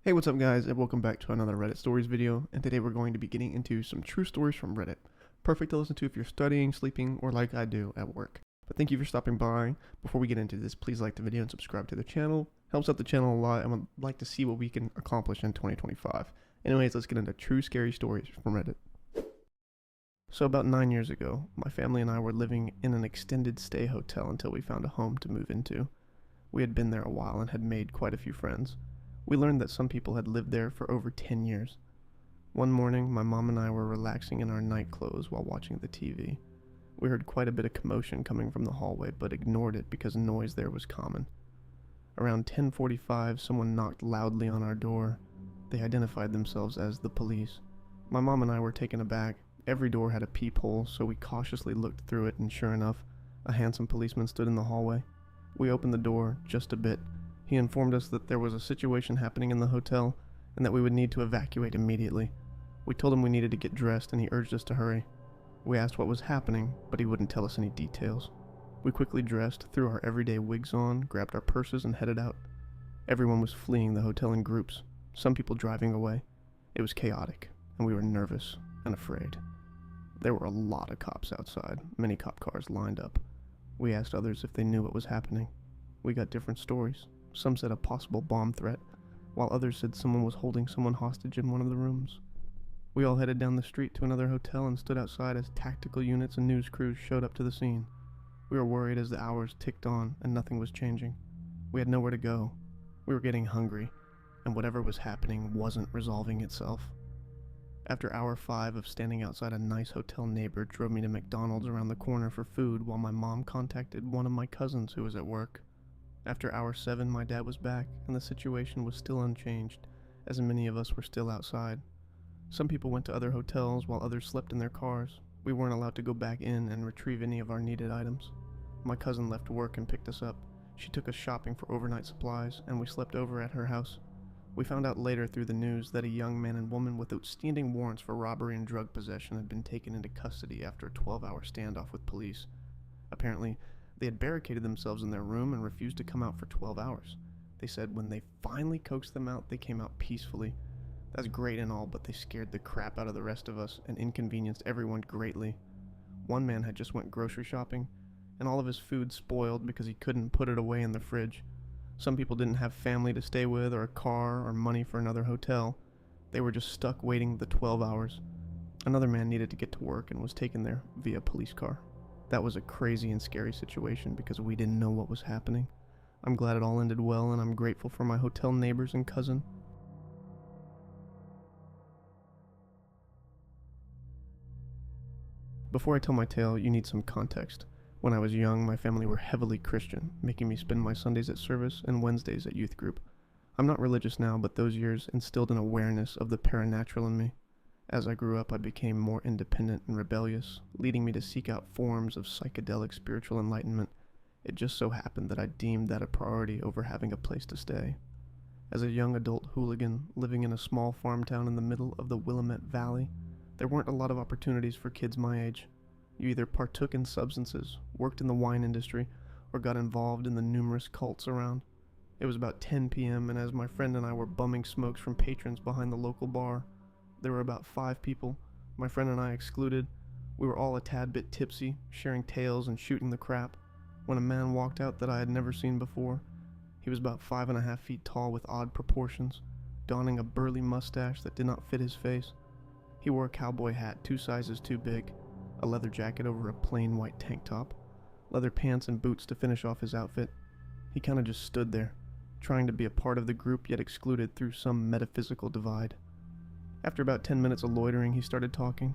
Hey, what's up guys, and welcome back to another Reddit Stories video, and today we're going to be getting into some true stories from Reddit. Perfect to listen to if you're studying, sleeping, or like I do, at work. But thank you for stopping by. Before we get into this, please like the video and subscribe to the channel. Helps out the channel a lot, and would like to see what we can accomplish in 2025. Anyways, let's get into true scary stories from Reddit. So about 9 years ago, my family and I were living in an extended stay hotel until we found a home to move into. We had been there a while and had made quite a few friends. We learned that some people had lived there for over 10 years. One morning, my mom and I were relaxing in our night clothes while watching the TV. We heard quite a bit of commotion coming from the hallway, but ignored it because noise there was common. Around 10:45, someone knocked loudly on our door. They identified themselves as the police. My mom and I were taken aback. Every door had a peephole, so we cautiously looked through it, and sure enough, a handsome policeman stood in the hallway. We opened the door just a bit. He informed us that there was a situation happening in the hotel and that we would need to evacuate immediately. We told him we needed to get dressed and he urged us to hurry. We asked what was happening, but he wouldn't tell us any details. We quickly dressed, threw our everyday wigs on, grabbed our purses and headed out. Everyone was fleeing the hotel in groups, some people driving away. It was chaotic, and we were nervous and afraid. There were a lot of cops outside, many cop cars lined up. We asked others if they knew what was happening. We got different stories. Some said a possible bomb threat, while others said someone was holding someone hostage in one of the rooms. We all headed down the street to another hotel and stood outside as tactical units and news crews showed up to the scene. We were worried as the hours ticked on and nothing was changing. We had nowhere to go. We were getting hungry, and whatever was happening wasn't resolving itself. After hour 5 of standing outside, a nice hotel neighbor drove me to McDonald's around the corner for food while my mom contacted one of my cousins who was at work. After hour 7, my dad was back, and the situation was still unchanged, as many of us were still outside. Some people went to other hotels while others slept in their cars. We weren't allowed to go back in and retrieve any of our needed items. My cousin left work and picked us up. She took us shopping for overnight supplies, and we slept over at her house. We found out later through the news that a young man and woman with outstanding warrants for robbery and drug possession had been taken into custody after a 12-hour standoff with police. Apparently, they had barricaded themselves in their room and refused to come out for 12 hours. They said when they finally coaxed them out, they came out peacefully. That's great and all, but they scared the crap out of the rest of us and inconvenienced everyone greatly. One man had just went grocery shopping, and all of his food spoiled because he couldn't put it away in the fridge. Some people didn't have family to stay with or a car or money for another hotel. They were just stuck waiting the 12 hours. Another man needed to get to work and was taken there via police car. That was a crazy and scary situation because we didn't know what was happening. I'm glad it all ended well, and I'm grateful for my hotel neighbors and cousin. Before I tell my tale, you need some context. When I was young, my family were heavily Christian, making me spend my Sundays at service and Wednesdays at youth group. I'm not religious now, but those years instilled an awareness of the paranatural in me. As I grew up, I became more independent and rebellious, leading me to seek out forms of psychedelic spiritual enlightenment. It just so happened that I deemed that a priority over having a place to stay. As a young adult hooligan living in a small farm town in the middle of the Willamette Valley, there weren't a lot of opportunities for kids my age. You either partook in substances, worked in the wine industry, or got involved in the numerous cults around. It was about 10 p.m., and as my friend and I were bumming smokes from patrons behind the local bar, there were about 5 people, my friend and I excluded. We were all a tad bit tipsy, sharing tales and shooting the crap, when a man walked out that I had never seen before. He was about 5.5 feet tall with odd proportions, donning a burly mustache that did not fit his face. He wore a cowboy hat 2 sizes too big, a leather jacket over a plain white tank top, leather pants and boots to finish off his outfit. He kinda just stood there, trying to be a part of the group yet excluded through some metaphysical divide. After about 10 minutes of loitering, he started talking.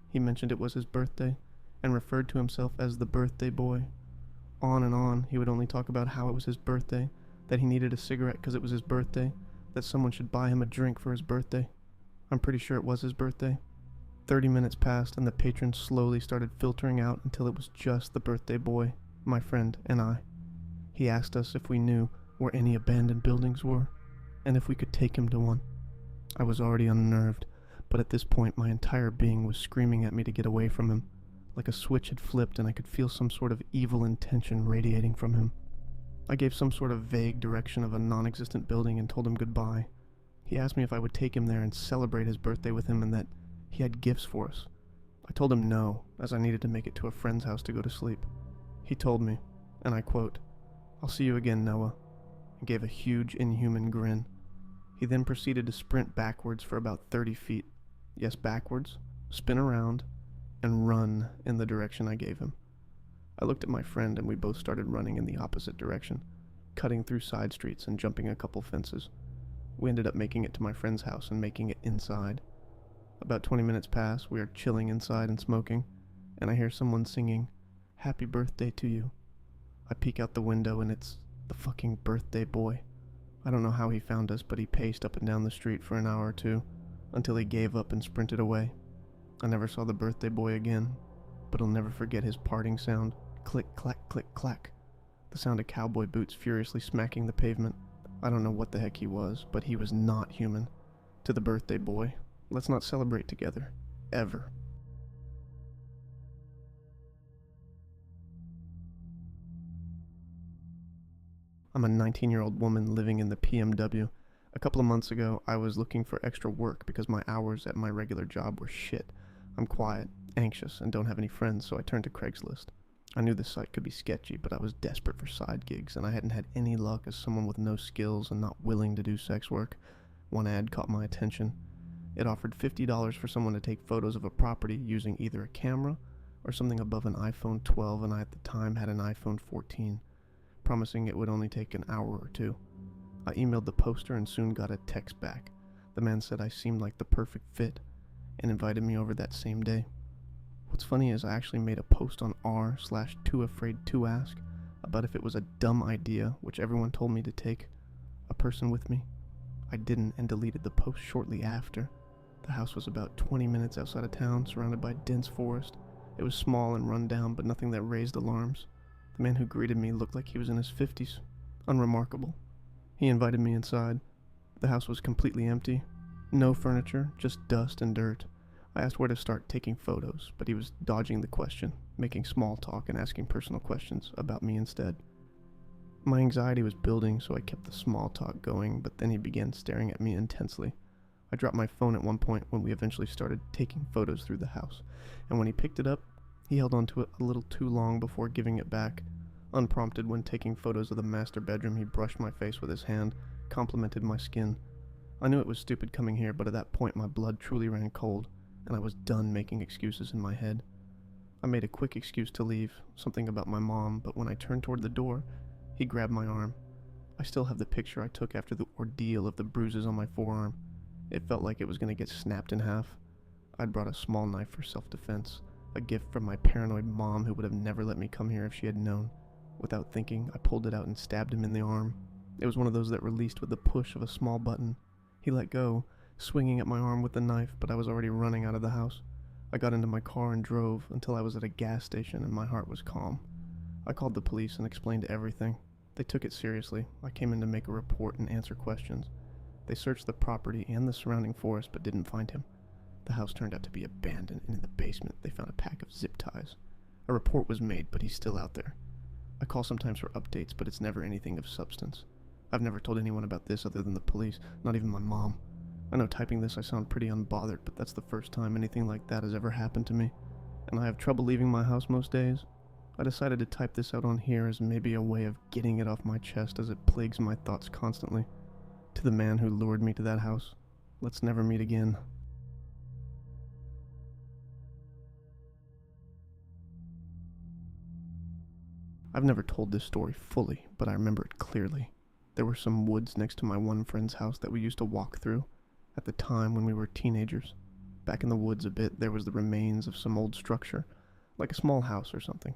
He mentioned it was his birthday, and referred to himself as the birthday boy. On and on, he would only talk about how it was his birthday, that he needed a cigarette because it was his birthday, that someone should buy him a drink for his birthday. I'm pretty sure it was his birthday. 30 minutes passed, and the patrons slowly started filtering out until it was just the birthday boy, my friend, and I. He asked us if we knew where any abandoned buildings were, and if we could take him to one. I was already unnerved, but at this point my entire being was screaming at me to get away from him. Like a switch had flipped and I could feel some sort of evil intention radiating from him. I gave some sort of vague direction of a non-existent building and told him goodbye. He asked me if I would take him there and celebrate his birthday with him and that he had gifts for us. I told him no, as I needed to make it to a friend's house to go to sleep. He told me, and I quote, "I'll see you again, Noah," and gave a huge, inhuman grin. He then proceeded to sprint backwards for about 30 feet. Yes, backwards, spin around, and run in the direction I gave him. I looked at my friend and we both started running in the opposite direction, cutting through side streets and jumping a couple fences. We ended up making it to my friend's house and making it inside. About 20 minutes pass, we are chilling inside and smoking, and I hear someone singing, "Happy birthday to you." I peek out the window and it's the fucking birthday boy. I don't know how he found us, but he paced up and down the street for an hour or two, until he gave up and sprinted away. I never saw the birthday boy again, but I'll never forget his parting sound, click, clack, click, clack. The sound of cowboy boots furiously smacking the pavement. I don't know what the heck he was, but he was not human. To the birthday boy, let's not celebrate together. Ever. I'm a 19-year-old woman living in the PMW. A couple of months ago, I was looking for extra work because my hours at my regular job were shit. I'm quiet, anxious, and don't have any friends, so I turned to Craigslist. I knew the site could be sketchy, but I was desperate for side gigs, and I hadn't had any luck as someone with no skills and not willing to do sex work. One ad caught my attention. It offered $50 for someone to take photos of a property using either a camera or something above an iPhone 12, and I at the time had an iPhone 14, promising it would only take an hour or two. I emailed the poster and soon got a text back. The man said I seemed like the perfect fit and invited me over that same day. What's funny is I actually made a post on r/tooafraid2ask about if it was a dumb idea, which everyone told me to take a person with me. I didn't and deleted the post shortly after. The house was about 20 minutes outside of town, surrounded by dense forest. It was small and run down, but nothing that raised alarms. The man who greeted me looked like he was in his 50s. Unremarkable. He invited me inside. The house was completely empty. No furniture, just dust and dirt. I asked where to start taking photos, but he was dodging the question, making small talk and asking personal questions about me instead. My anxiety was building, so I kept the small talk going, but then he began staring at me intensely. I dropped my phone at one point when we eventually started taking photos through the house, and when he picked it up, he held onto it a little too long before giving it back. Unprompted, when taking photos of the master bedroom, he brushed my face with his hand, complimented my skin. I knew it was stupid coming here, but at that point my blood truly ran cold, and I was done making excuses in my head. I made a quick excuse to leave, something about my mom, but when I turned toward the door, he grabbed my arm. I still have the picture I took after the ordeal of the bruises on my forearm. It felt like it was going to get snapped in half. I'd brought a small knife for self-defense, a gift from my paranoid mom who would have never let me come here if she had known. Without thinking, I pulled it out and stabbed him in the arm. It was one of those that released with the push of a small button. He let go, swinging at my arm with the knife, but I was already running out of the house. I got into my car and drove until I was at a gas station and my heart was calm. I called the police and explained everything. They took it seriously. I came in to make a report and answer questions. They searched the property and the surrounding forest but didn't find him. The house turned out to be abandoned, and in the basement they found a pack of zip ties. A report was made, but he's still out there. I call sometimes for updates, but it's never anything of substance. I've never told anyone about this other than the police, not even my mom. I know typing this I sound pretty unbothered, but that's the first time anything like that has ever happened to me, and I have trouble leaving my house most days. I decided to type this out on here as maybe a way of getting it off my chest as it plagues my thoughts constantly. To the man who lured me to that house, let's never meet again. I've never told this story fully, but I remember it clearly. There were some woods next to my one friend's house that we used to walk through at the time when we were teenagers. Back in the woods a bit, there was the remains of some old structure, like a small house or something.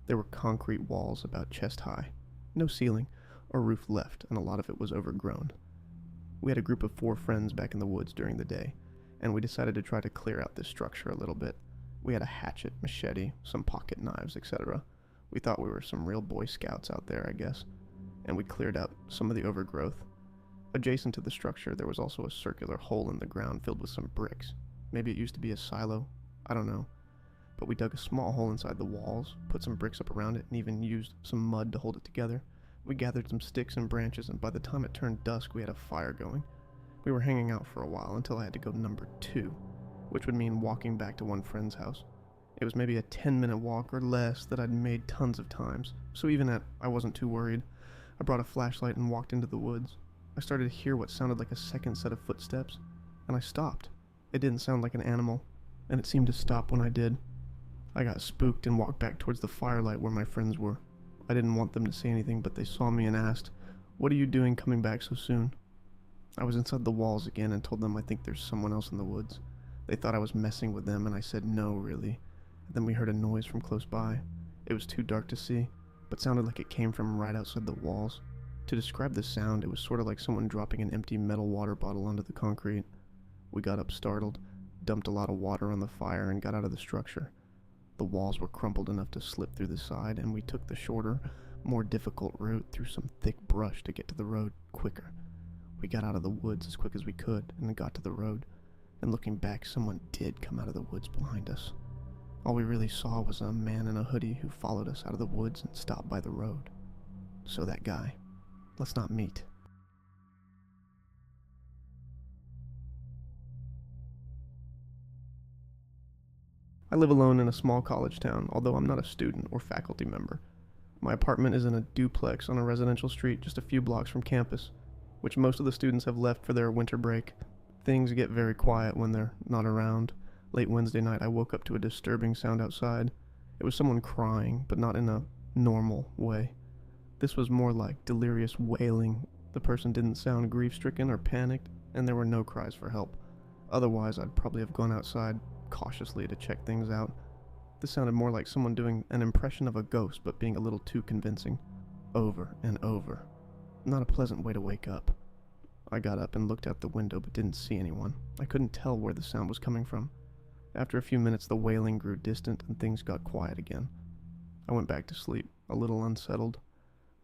There were concrete walls about chest high, no ceiling or roof left, and a lot of it was overgrown. We had a group of 4 friends back in the woods during the day, and we decided to try to clear out this structure a little bit. We had a hatchet, machete, some pocket knives, etc. We thought we were some real Boy Scouts out there, I guess, and we cleared out some of the overgrowth. Adjacent to the structure, there was also a circular hole in the ground filled with some bricks. Maybe it used to be a silo, I don't know. But we dug a small hole inside the walls, put some bricks up around it, and even used some mud to hold it together. We gathered some sticks and branches, and by the time it turned dusk, we had a fire going. We were hanging out for a while until I had to go number 2, which would mean walking back to one friend's house. It was maybe a 10-minute walk or less that I'd made tons of times, so even I wasn't too worried. I brought a flashlight and walked into the woods. I started to hear what sounded like a second set of footsteps, and I stopped. It didn't sound like an animal, and it seemed to stop when I did. I got spooked and walked back towards the firelight where my friends were. I didn't want them to say anything, but they saw me and asked, "What are you doing coming back so soon?" I was inside the walls again and told them I think there's someone else in the woods. They thought I was messing with them, and I said no, really. And then we heard a noise from close by. It was too dark to see, but sounded like it came from right outside the walls. To describe the sound, it was sort of like someone dropping an empty metal water bottle onto the concrete. We got up startled, dumped a lot of water on the fire, and got out of the structure. The walls were crumpled enough to slip through the side, and we took the shorter, more difficult route through some thick brush to get to the road quicker. We got out of the woods as quick as we could, and got to the road, and looking back, someone did come out of the woods behind us. All we really saw was a man in a hoodie who followed us out of the woods and stopped by the road. So that guy. Let's not meet. I live alone in a small college town, although I'm not a student or faculty member. My apartment is in a duplex on a residential street just a few blocks from campus, which most of the students have left for their winter break. Things get very quiet when they're not around. Late Wednesday night, I woke up to a disturbing sound outside. It was someone crying, but not in a normal way. This was more like delirious wailing. The person didn't sound grief-stricken or panicked, and there were no cries for help. Otherwise, I'd probably have gone outside cautiously to check things out. This sounded more like someone doing an impression of a ghost, but being a little too convincing. Over and over. Not a pleasant way to wake up. I got up and looked out the window, but didn't see anyone. I couldn't tell where the sound was coming from. After a few minutes, the wailing grew distant and things got quiet again. I went back to sleep, a little unsettled.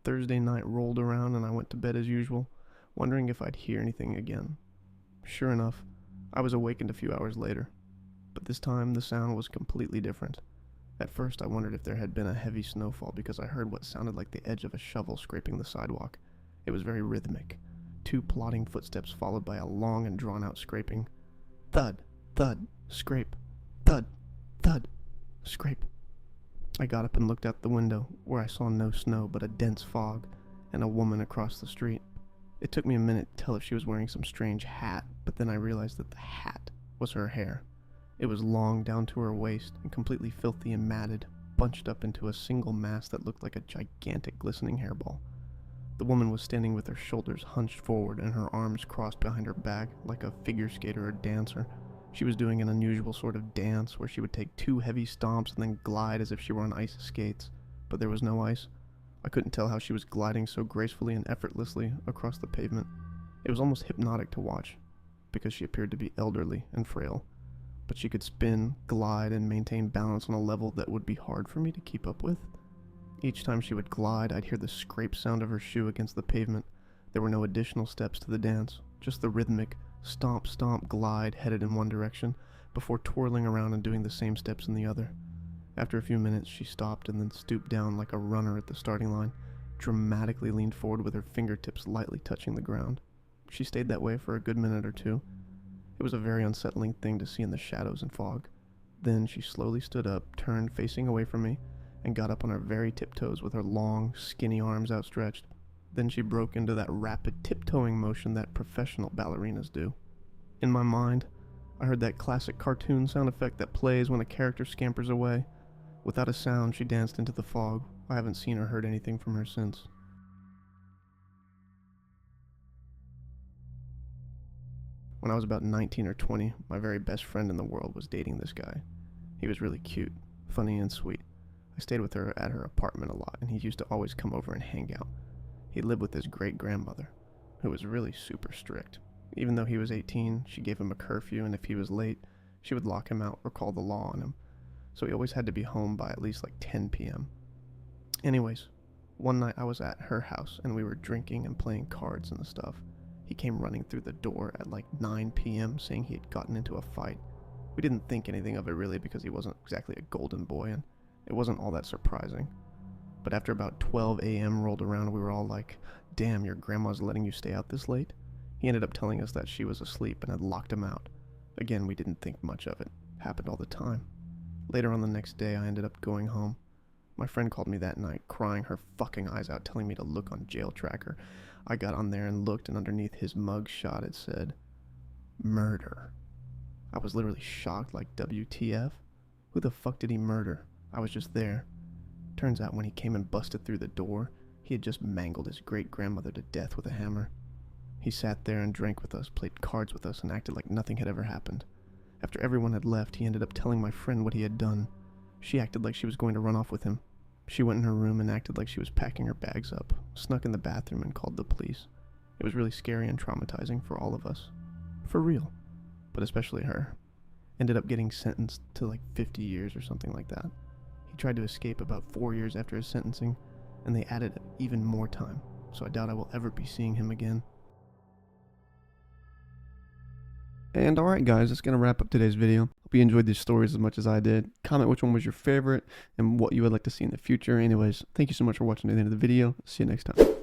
Thursday night rolled around and I went to bed as usual, wondering if I'd hear anything again. Sure enough, I was awakened a few hours later, but this time the sound was completely different. At first I wondered if there had been a heavy snowfall because I heard what sounded like the edge of a shovel scraping the sidewalk. It was very rhythmic. 2 plodding footsteps followed by a long and drawn-out scraping. Thud, thud, scrape, thud, thud, scrape. I got up and looked out the window, where I saw no snow but a dense fog, and a woman across the street. It took me a minute to tell if she was wearing some strange hat, but then I realized that the hat was her hair. It was long down to her waist, and completely filthy and matted, bunched up into a single mass that looked like a gigantic glistening hairball. The woman was standing with her shoulders hunched forward and her arms crossed behind her back like a figure skater or dancer. She was doing an unusual sort of dance where she would take 2 heavy stomps and then glide as if she were on ice skates, but there was no ice. I couldn't tell how she was gliding so gracefully and effortlessly across the pavement. It was almost hypnotic to watch, because she appeared to be elderly and frail, but she could spin, glide, and maintain balance on a level that would be hard for me to keep up with. Each time she would glide, I'd hear the scrape sound of her shoe against the pavement. There were no additional steps to the dance, just the rhythmic stomp, stomp, glide headed in one direction, before twirling around and doing the same steps in the other. After a few minutes, she stopped and then stooped down like a runner at the starting line, dramatically leaned forward with her fingertips lightly touching the ground. She stayed that way for a good minute or two. It was a very unsettling thing to see in the shadows and fog. Then she slowly stood up, turned facing away from me, and got up on her very tiptoes with her long, skinny arms outstretched. Then she broke into that rapid tiptoeing motion that professional ballerinas do. In my mind, I heard that classic cartoon sound effect that plays when a character scampers away. Without a sound, she danced into the fog. I haven't seen or heard anything from her since. When I was about 19 or 20, my very best friend in the world was dating this guy. He was really cute, funny, and sweet. I stayed with her at her apartment a lot, and he used to always come over and hang out. He lived with his great-grandmother, who was really super strict. Even though he was 18, she gave him a curfew, and if he was late, she would lock him out or call the law on him. So he always had to be home by at least like 10 p.m. Anyways, one night I was at her house, and we were drinking and playing cards and stuff. He came running through the door at like 9 p.m. saying he had gotten into a fight. We didn't think anything of it really because he wasn't exactly a golden boy, and it wasn't all that surprising. But after about 12 a.m. rolled around, we were all like, "Damn, your grandma's letting you stay out this late?" He ended up telling us that she was asleep and had locked him out. Again, we didn't think much of it. Happened all the time. Later on the next day, I ended up going home. My friend called me that night, crying her fucking eyes out, telling me to look on Jail Tracker. I got on there and looked, and underneath his mug shot it said, murder. I was literally shocked, like, WTF? Who the fuck did he murder? I was just there. Turns out when he came and busted through the door, he had just mangled his great-grandmother to death with a hammer. He sat there and drank with us, played cards with us, and acted like nothing had ever happened. After everyone had left, he ended up telling my friend what he had done. She acted like she was going to run off with him. She went in her room and acted like she was packing her bags up, snuck in the bathroom and called the police. It was really scary and traumatizing for all of us. For real. But especially her. Ended up getting sentenced to like 50 years or something like that. He tried to escape about 4 years after his sentencing, and they added even more time, so I doubt I will ever be seeing him again. And alright guys, that's going to wrap up today's video. Hope you enjoyed these stories as much as I did. Comment which one was your favorite and what you would like to see in the future. Anyways, thank you so much for watching to the end of the video. See you next time.